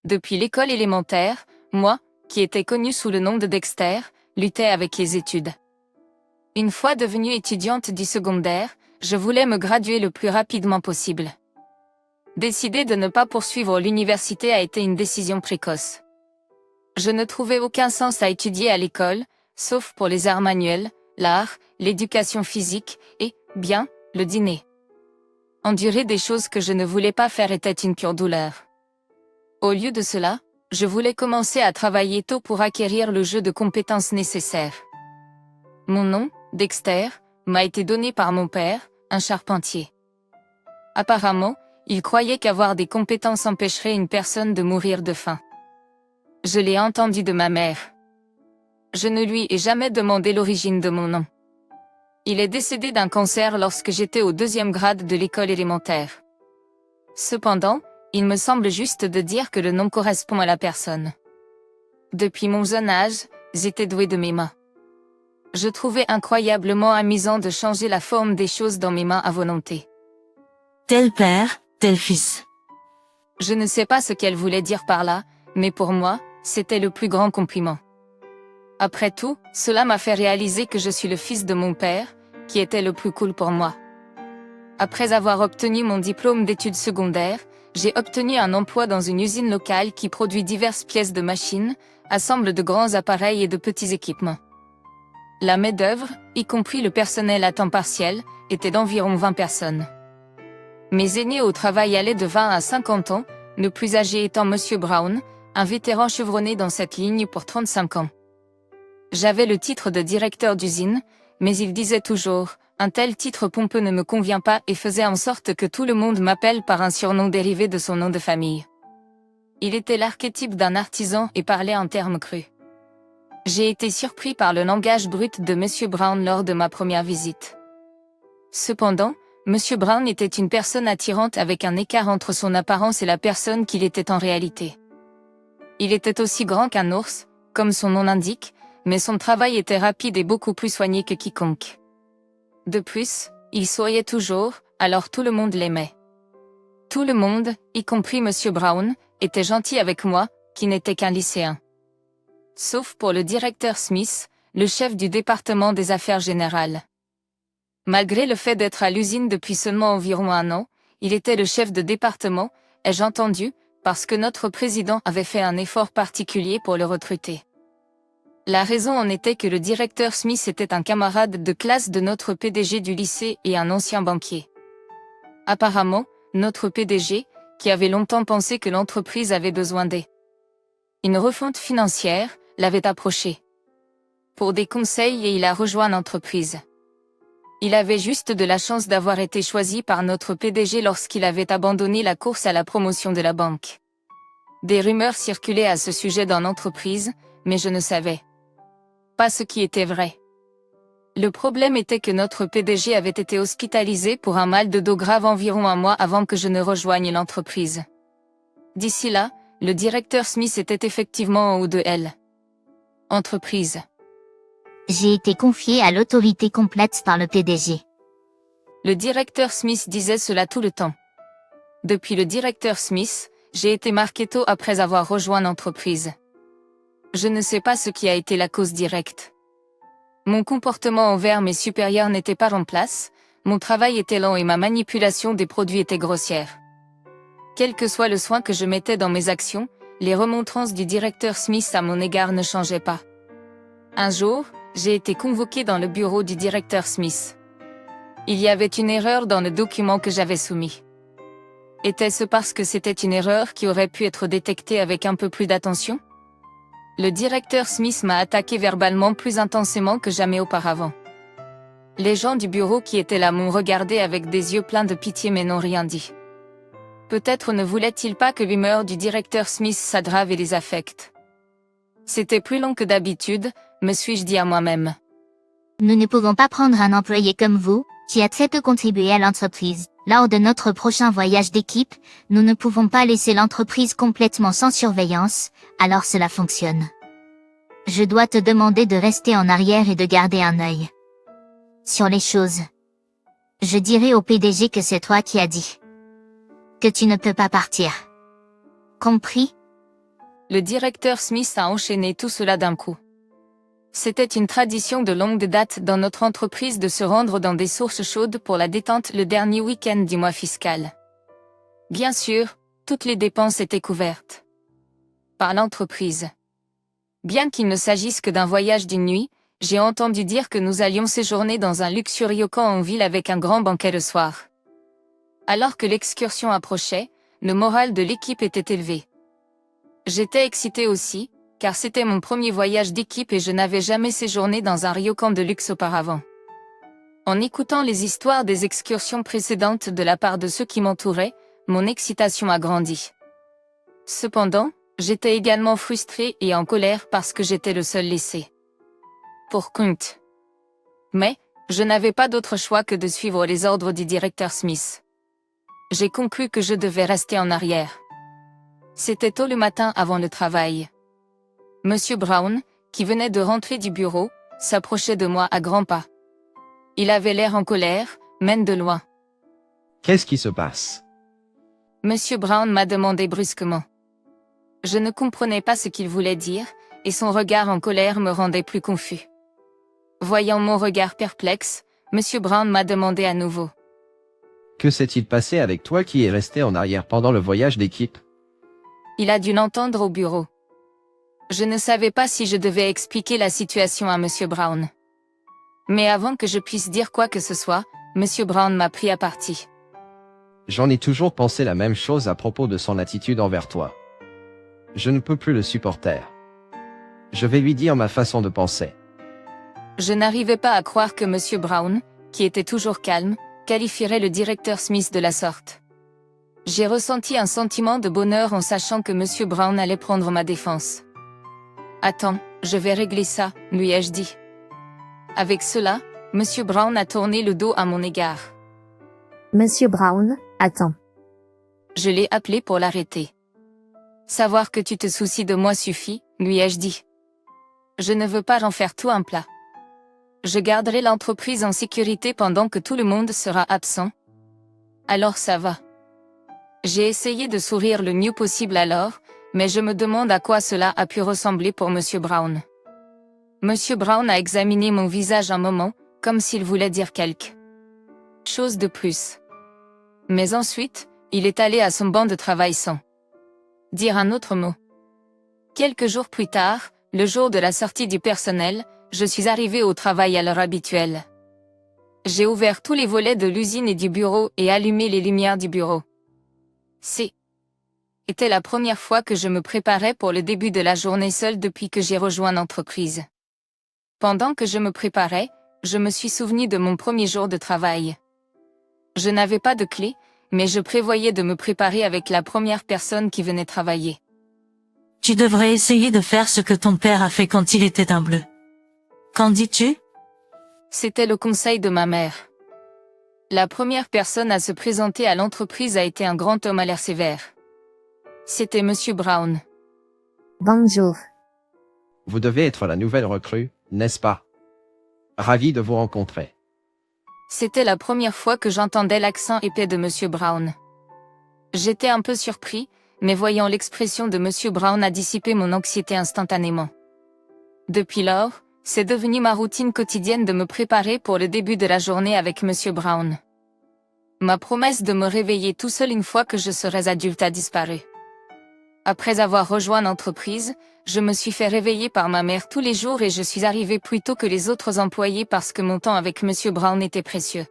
Depuis l'école élémentaire, moi, qui étais connu sous le nom de Dexter, luttais avec les études. Une fois devenue étudiante du secondaire, je voulais me graduer le plus rapidement possible. Décider de ne pas poursuivre l'université a été une décision précoce. Je ne trouvais aucun sens à étudier à l'école, sauf pour les arts manuels, l'art, l'éducation physique et, bien, le dîner. Endurer des choses que je ne voulais pas faire était une pure douleur. Au lieu de cela, je voulais commencer à travailler tôt pour acquérir le jeu de compétences nécessaires. Mon nom, Dexter, m'a été donné par mon père, un charpentier. Apparemment, il croyait qu'avoir des compétences empêcherait une personne de mourir de faim. Je l'ai entendu de ma mère. Je ne lui ai jamais demandé l'origine de mon nom. Il est décédé d'un cancer lorsque j'étais au 2e grade de l'école élémentaire. Cependant, il me semble juste de dire que le nom correspond à la personne. Depuis mon jeune âge, j'étais doué de mes mains. Je trouvais incroyablement amusant de changer la forme des choses dans mes mains à volonté. Tel père, tel fils. Je ne sais pas ce qu'elle voulait dire par là, mais pour moi, c'était le plus grand compliment. Après tout, cela m'a fait réaliser que je suis le fils de mon père, qui était le plus cool pour moi. Après avoir obtenu mon diplôme d'études secondaires, j'ai obtenu un emploi dans une usine locale qui produit diverses pièces de machines, assemble de grands appareils et de petits équipements. La main-d'œuvre, y compris le personnel à temps partiel, était d'environ 20 personnes. Mes aînés au travail allaient de 20 à 50 ans, le plus âgé étant Monsieur Brown, un vétéran chevronné dans cette ligne pour 35 ans. J'avais le titre de directeur d'usine, mais il disait toujours, un tel titre pompeux ne me convient pas et faisait en sorte que tout le monde m'appelle par un surnom dérivé de son nom de famille. Il était l'archétype d'un artisan et parlait en termes crus. J'ai été surpris par le langage brut de Monsieur Brown lors de ma première visite. Cependant, Monsieur Brown était une personne attirante avec un écart entre son apparence et la personne qu'il était en réalité. Il était aussi grand qu'un ours, comme son nom l'indique, mais son travail était rapide et beaucoup plus soigné que quiconque. De plus, il souriait toujours, alors tout le monde l'aimait. Tout le monde, y compris Monsieur Brown, était gentil avec moi, qui n'était qu'un lycéen. Sauf pour le directeur Smith, le chef du département des affaires générales. Malgré le fait d'être à l'usine depuis seulement environ 1 an, il était le chef de département, ai-je entendu, parce que notre président avait fait un effort particulier pour le recruter. La raison en était que le directeur Smith était un camarade de classe de notre PDG du lycée et un ancien banquier. Apparemment, notre PDG, qui avait longtemps pensé que l'entreprise avait besoin d'une refonte financière, l'avait approché pour des conseils et il a rejoint l'entreprise. Il avait juste de la chance d'avoir été choisi par notre PDG lorsqu'il avait abandonné la course à la promotion de la banque. Des rumeurs circulaient à ce sujet dans l'entreprise, mais je ne savais pas ce qui était vrai. Le problème était que notre PDG avait été hospitalisé pour un mal de dos grave environ 1 mois avant que je ne rejoigne l'entreprise. D'ici là, le directeur Smith était effectivement en haut de l'entreprise. J'ai été confié à l'autorité complète par le PDG. Le directeur Smith disait cela tout le temps. Depuis le directeur Smith, j'ai été marqué tôt après avoir rejoint l'entreprise. Je ne sais pas ce qui a été la cause directe. Mon comportement envers mes supérieurs n'était pas en place, mon travail était lent et ma manipulation des produits était grossière. Quel que soit le soin que je mettais dans mes actions, les remontrances du directeur Smith à mon égard ne changeaient pas. Un jour, j'ai été convoqué dans le bureau du directeur Smith. Il y avait une erreur dans le document que j'avais soumis. Était-ce parce que c'était une erreur qui aurait pu être détectée avec un peu plus d'attention ? Le directeur Smith m'a attaqué verbalement plus intensément que jamais auparavant. Les gens du bureau qui étaient là m'ont regardé avec des yeux pleins de pitié mais n'ont rien dit. Peut-être ne voulait-il pas que l'humeur du directeur Smith s'aggrave et les affecte. C'était plus long que d'habitude, me suis-je dit à moi-même. Nous ne pouvons pas prendre un employé comme vous, qui a très peu contribué à l'entreprise. Lors de notre prochain voyage d'équipe, nous ne pouvons pas laisser l'entreprise complètement sans surveillance, alors cela fonctionne. Je dois te demander de rester en arrière et de garder un œil sur les choses. Je dirai au PDG que c'est toi qui as dit que tu ne peux pas partir. Compris ? Le directeur Smith a enchaîné tout cela d'un coup. C'était une tradition de longue date dans notre entreprise de se rendre dans des sources chaudes pour la détente le dernier week-end du mois fiscal. Bien sûr, toutes les dépenses étaient couvertes par l'entreprise. Bien qu'il ne s'agisse que d'un voyage d'une nuit, j'ai entendu dire que nous allions séjourner dans un luxurieux camp en ville avec un grand banquet le soir. Alors que l'excursion approchait, le moral de l'équipe était élevé. J'étais excitée aussi, car c'était mon premier voyage d'équipe et je n'avais jamais séjourné dans un ryokan de luxe auparavant. En écoutant les histoires des excursions précédentes de la part de ceux qui m'entouraient, mon excitation a grandi. Cependant, j'étais également frustrée et en colère parce que j'étais le seul laissé pour compte. Mais, je n'avais pas d'autre choix que de suivre les ordres du directeur Smith. J'ai conclu que je devais rester en arrière. C'était tôt le matin avant le travail. Monsieur Brown, qui venait de rentrer du bureau, s'approchait de moi à grands pas. Il avait l'air en colère, même de loin. Qu'est-ce qui se passe? Monsieur Brown m'a demandé brusquement. Je ne comprenais pas ce qu'il voulait dire, et son regard en colère me rendait plus confus. Voyant mon regard perplexe, Monsieur Brown m'a demandé à nouveau. Que s'est-il passé avec toi qui est resté en arrière pendant le voyage d'équipe? Il a dû l'entendre au bureau. Je ne savais pas si je devais expliquer la situation à Monsieur Brown. Mais avant que je puisse dire quoi que ce soit, Monsieur Brown m'a pris à partie. J'en ai toujours pensé la même chose à propos de son attitude envers toi. Je ne peux plus le supporter. Je vais lui dire ma façon de penser. Je n'arrivais pas à croire que Monsieur Brown, qui était toujours calme, qualifierait le directeur Smith de la sorte. J'ai ressenti un sentiment de bonheur en sachant que Monsieur Brown allait prendre ma défense. Attends, je vais régler ça, lui ai-je dit. Avec cela, Monsieur Brown a tourné le dos à mon égard. Monsieur Brown, attends. Je l'ai appelé pour l'arrêter. Savoir que tu te soucies de moi suffit, lui ai-je dit. Je ne veux pas en faire tout un plat. Je garderai l'entreprise en sécurité pendant que tout le monde sera absent. Alors ça va. J'ai essayé de sourire le mieux possible alors, mais je me demande à quoi cela a pu ressembler pour Monsieur Brown. Monsieur Brown a examiné mon visage un moment, comme s'il voulait dire quelque chose de plus. Mais ensuite, il est allé à son banc de travail sans dire un autre mot. Quelques jours plus tard, le jour de la sortie du personnel, je suis arrivé au travail à l'heure habituelle. J'ai ouvert tous les volets de l'usine et du bureau et allumé les lumières du bureau. C'était la première fois que je me préparais pour le début de la journée seule depuis que j'ai rejoint l'entreprise. Pendant que je me préparais, je me suis souvenu de mon premier jour de travail. Je n'avais pas de clé, mais je prévoyais de me préparer avec la première personne qui venait travailler. Tu devrais essayer de faire ce que ton père a fait quand il était un bleu. Qu'en dis-tu? C'était le conseil de ma mère. La première personne à se présenter à l'entreprise a été un grand homme à l'air sévère. C'était Monsieur Brown. Bonjour. Vous devez être la nouvelle recrue, n'est-ce pas? Ravi de vous rencontrer. C'était la première fois que j'entendais l'accent épais de Monsieur Brown. J'étais un peu surpris, mais voyant l'expression de Monsieur Brown a dissipé mon anxiété instantanément. Depuis lors, c'est devenu ma routine quotidienne de me préparer pour le début de la journée avec Monsieur Brown. Ma promesse de me réveiller tout seul une fois que je serais adulte a disparu. Après avoir rejoint l'entreprise, je me suis fait réveiller par ma mère tous les jours et je suis arrivé plus tôt que les autres employés parce que mon temps avec Monsieur Brown était précieux.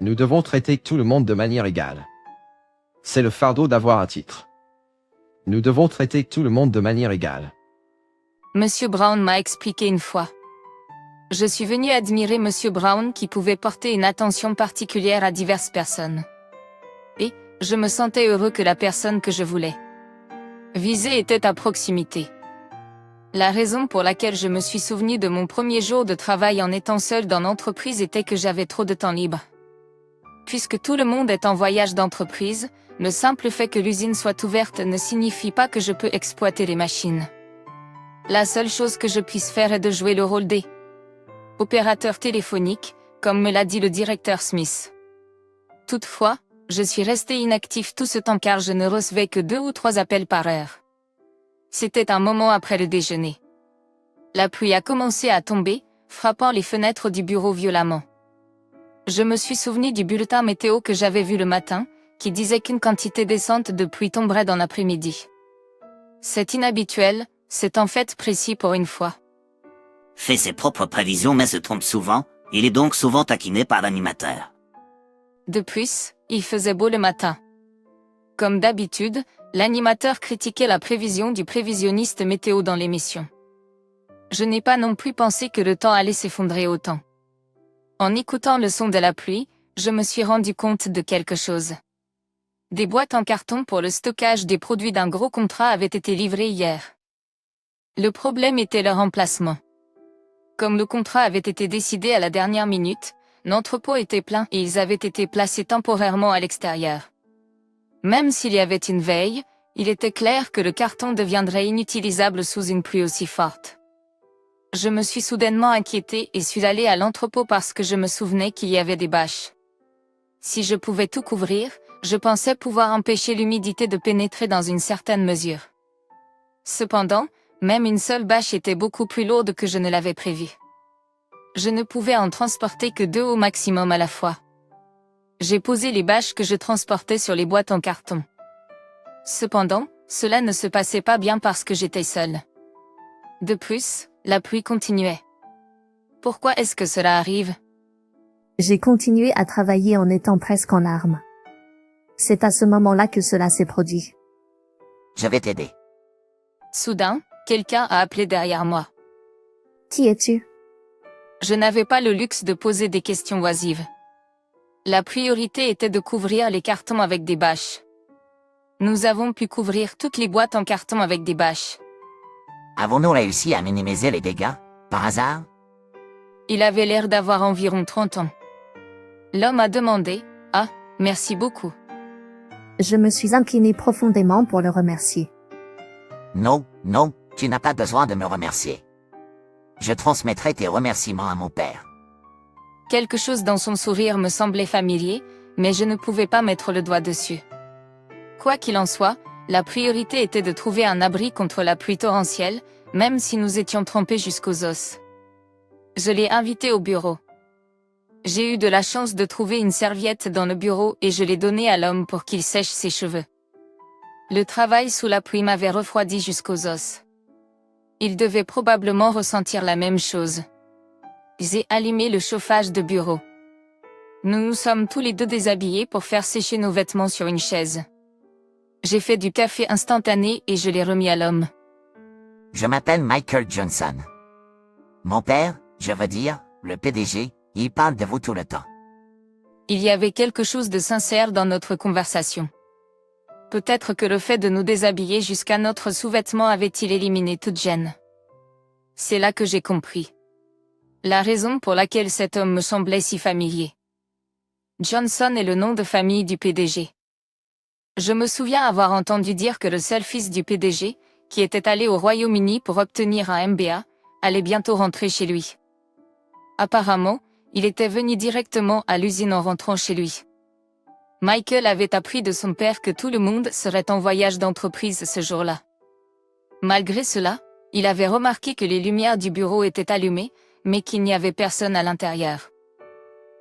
Nous devons traiter tout le monde de manière égale. C'est le fardeau d'avoir un titre. Nous devons traiter tout le monde de manière égale. Monsieur Brown m'a expliqué une fois. Je suis venu admirer Monsieur Brown qui pouvait porter une attention particulière à diverses personnes. Et, je me sentais heureux que la personne que je voulais viser était à proximité. La raison pour laquelle je me suis souvenu de mon premier jour de travail en étant seul dans l'entreprise était que j'avais trop de temps libre. Puisque tout le monde est en voyage d'entreprise, le simple fait que l'usine soit ouverte ne signifie pas que je peux exploiter les machines. La seule chose que je puisse faire est de jouer le rôle des opérateurs téléphoniques, comme me l'a dit le directeur Smith. Toutefois, je suis resté inactif tout ce temps car je ne recevais que 2 ou 3 appels par heure. C'était un moment après le déjeuner. La pluie a commencé à tomber, frappant les fenêtres du bureau violemment. Je me suis souvenu du bulletin météo que j'avais vu le matin, qui disait qu'une quantité décente de pluie tomberait dans l'après-midi. C'est inhabituel, c'est en fait précis pour une fois. Fait ses propres prévisions mais se trompe souvent, il est donc souvent taquiné par l'animateur. De plus, il faisait beau le matin. Comme d'habitude, l'animateur critiquait la prévision du prévisionniste météo dans l'émission. Je n'ai pas non plus pensé que le temps allait s'effondrer autant. En écoutant le son de la pluie, je me suis rendu compte de quelque chose. Des boîtes en carton pour le stockage des produits d'un gros contrat avaient été livrées hier. Le problème était leur emplacement. Comme le contrat avait été décidé à la dernière minute, l'entrepôt était plein et ils avaient été placés temporairement à l'extérieur. Même s'il y avait une veille, il était clair que le carton deviendrait inutilisable sous une pluie aussi forte. Je me suis soudainement inquiétée et suis allée à l'entrepôt parce que je me souvenais qu'il y avait des bâches. Si je pouvais tout couvrir, je pensais pouvoir empêcher l'humidité de pénétrer dans une certaine mesure. Cependant, même une seule bâche était beaucoup plus lourde que je ne l'avais prévu. Je ne pouvais en transporter que 2 au maximum à la fois. J'ai posé les bâches que je transportais sur les boîtes en carton. Cependant, cela ne se passait pas bien parce que j'étais seule. De plus, la pluie continuait. Pourquoi est-ce que cela arrive? J'ai continué à travailler en étant presque en larmes. C'est à ce moment-là que cela s'est produit. Je vais t'aider. Soudain, quelqu'un a appelé derrière moi. Qui es-tu? Je n'avais pas le luxe de poser des questions oisives. La priorité était de couvrir les cartons avec des bâches. Nous avons pu couvrir toutes les boîtes en carton avec des bâches. Avons-nous réussi à minimiser les dégâts, par hasard? Il avait l'air d'avoir environ 30 ans. L'homme a demandé « Ah, merci beaucoup. Je me suis incliné profondément pour le remercier. Non, non, tu n'as pas besoin de me remercier. Je transmettrai tes remerciements à mon père. » Quelque chose dans son sourire me semblait familier, mais je ne pouvais pas mettre le doigt dessus. Quoi qu'il en soit, la priorité était de trouver un abri contre la pluie torrentielle, même si nous étions trempés jusqu'aux os. Je l'ai invité au bureau. J'ai eu de la chance de trouver une serviette dans le bureau et je l'ai donnée à l'homme pour qu'il sèche ses cheveux. Le travail sous la pluie m'avait refroidi jusqu'aux os. Il devait probablement ressentir la même chose. J'ai allumé le chauffage de bureau. Nous nous sommes tous les deux déshabillés pour faire sécher nos vêtements sur une chaise. J'ai fait du café instantané et je l'ai remis à l'homme. Je m'appelle Michael Johnson. Mon père, je veux dire, le PDG, il parle de vous tout le temps. Il y avait quelque chose de sincère dans notre conversation. Peut-être que le fait de nous déshabiller jusqu'à notre sous-vêtement avait-il éliminé toute gêne. C'est là que j'ai compris. La raison pour laquelle cet homme me semblait si familier. Johnson est le nom de famille du PDG. Je me souviens avoir entendu dire que le seul fils du PDG, qui était allé au Royaume-Uni pour obtenir un MBA, allait bientôt rentrer chez lui. Apparemment, il était venu directement à l'usine en rentrant chez lui. Michael avait appris de son père que tout le monde serait en voyage d'entreprise ce jour-là. Malgré cela, il avait remarqué que les lumières du bureau étaient allumées, mais qu'il n'y avait personne à l'intérieur.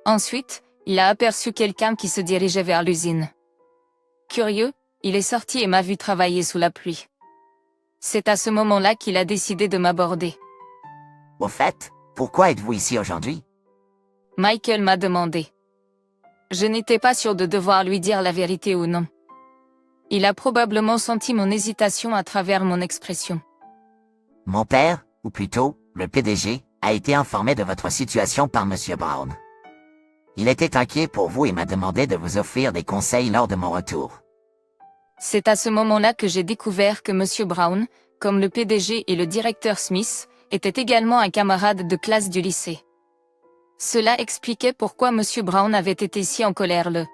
Ensuite, il a aperçu quelqu'un qui se dirigeait vers l'usine. Curieux, il est sorti et m'a vu travailler sous la pluie. C'est à ce moment-là qu'il a décidé de m'aborder. Au fait, pourquoi êtes-vous ici aujourd'hui? Michael m'a demandé. Je n'étais pas sûr de devoir lui dire la vérité ou non. Il a probablement senti mon hésitation à travers mon expression. Mon père, ou plutôt, le PDG, a été informé de votre situation par Monsieur Brown. Il était inquiet pour vous et m'a demandé de vous offrir des conseils lors de mon retour. C'est à ce moment-là que j'ai découvert que Monsieur Brown, comme le PDG et le directeur Smith, était également un camarade de classe du lycée. Cela expliquait pourquoi Monsieur Brown avait été si en colère le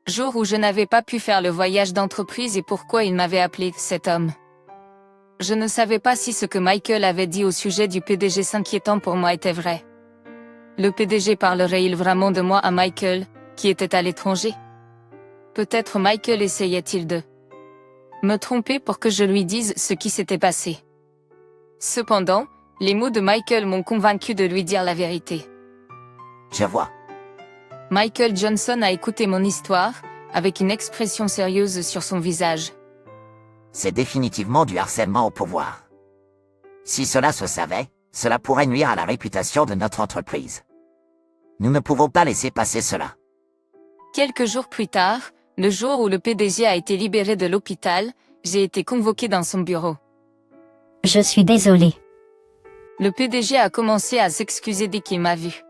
jour où je n'avais pas pu faire le voyage d'entreprise et pourquoi il m'avait appelé cet homme. Je ne savais pas si ce que Michael avait dit au sujet du PDG s'inquiétant pour moi était vrai. Le PDG parlerait-il vraiment de moi à Michael, qui était à l'étranger? Peut-être Michael essayait-il de me tromper pour que je lui dise ce qui s'était passé. Cependant, les mots de Michael m'ont convaincu de lui dire la vérité. Je vois. Michael Johnson a écouté mon histoire, avec une expression sérieuse sur son visage. C'est définitivement du harcèlement au pouvoir. Si cela se savait, cela pourrait nuire à la réputation de notre entreprise. Nous ne pouvons pas laisser passer cela. Quelques jours plus tard, le jour où le PDG a été libéré de l'hôpital, j'ai été convoqué dans son bureau. Je suis désolé. Le PDG a commencé à s'excuser dès qu'il m'a vu.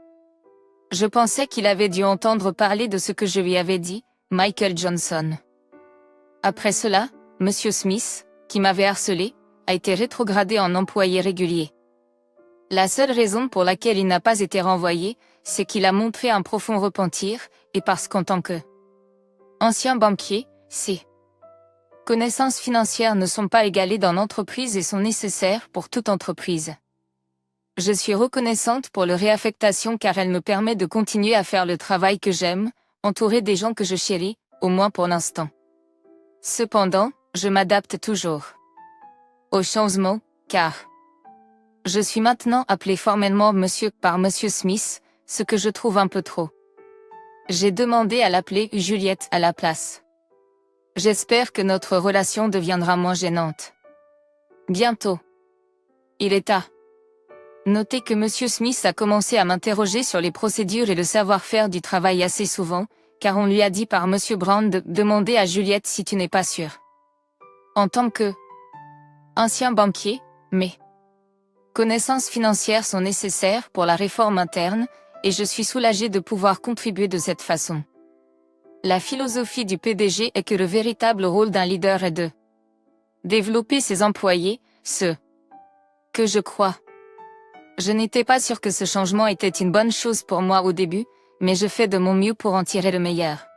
Je pensais qu'il avait dû entendre parler de ce que je lui avais dit, Michael Johnson. Après cela, Monsieur Smith, qui m'avait harcelé, a été rétrogradé en employé régulier. La seule raison pour laquelle il n'a pas été renvoyé, c'est qu'il a montré un profond repentir, et parce qu'en tant que ancien banquier, ses connaissances financières ne sont pas égalées dans l'entreprise et sont nécessaires pour toute entreprise. Je suis reconnaissante pour leur réaffectation car elle me permet de continuer à faire le travail que j'aime, entourée des gens que je chéris, au moins pour l'instant. Cependant, je m'adapte toujours au changement, car je suis maintenant appelé formellement monsieur par Monsieur Smith, ce que je trouve un peu trop. J'ai demandé à l'appeler Juliette à la place. J'espère que notre relation deviendra moins gênante. Bientôt. Il est à noter que Monsieur Smith a commencé à m'interroger sur les procédures et le savoir-faire du travail assez souvent, car on lui a dit par Monsieur Brown de demander à Juliette si tu n'es pas sûr. En tant que ancien banquier, mes connaissances financières sont nécessaires pour la réforme interne, et je suis soulagée de pouvoir contribuer de cette façon. La philosophie du PDG est que le véritable rôle d'un leader est de développer ses employés, ce que je crois. Je n'étais pas sûre que ce changement était une bonne chose pour moi au début, mais je fais de mon mieux pour en tirer le meilleur.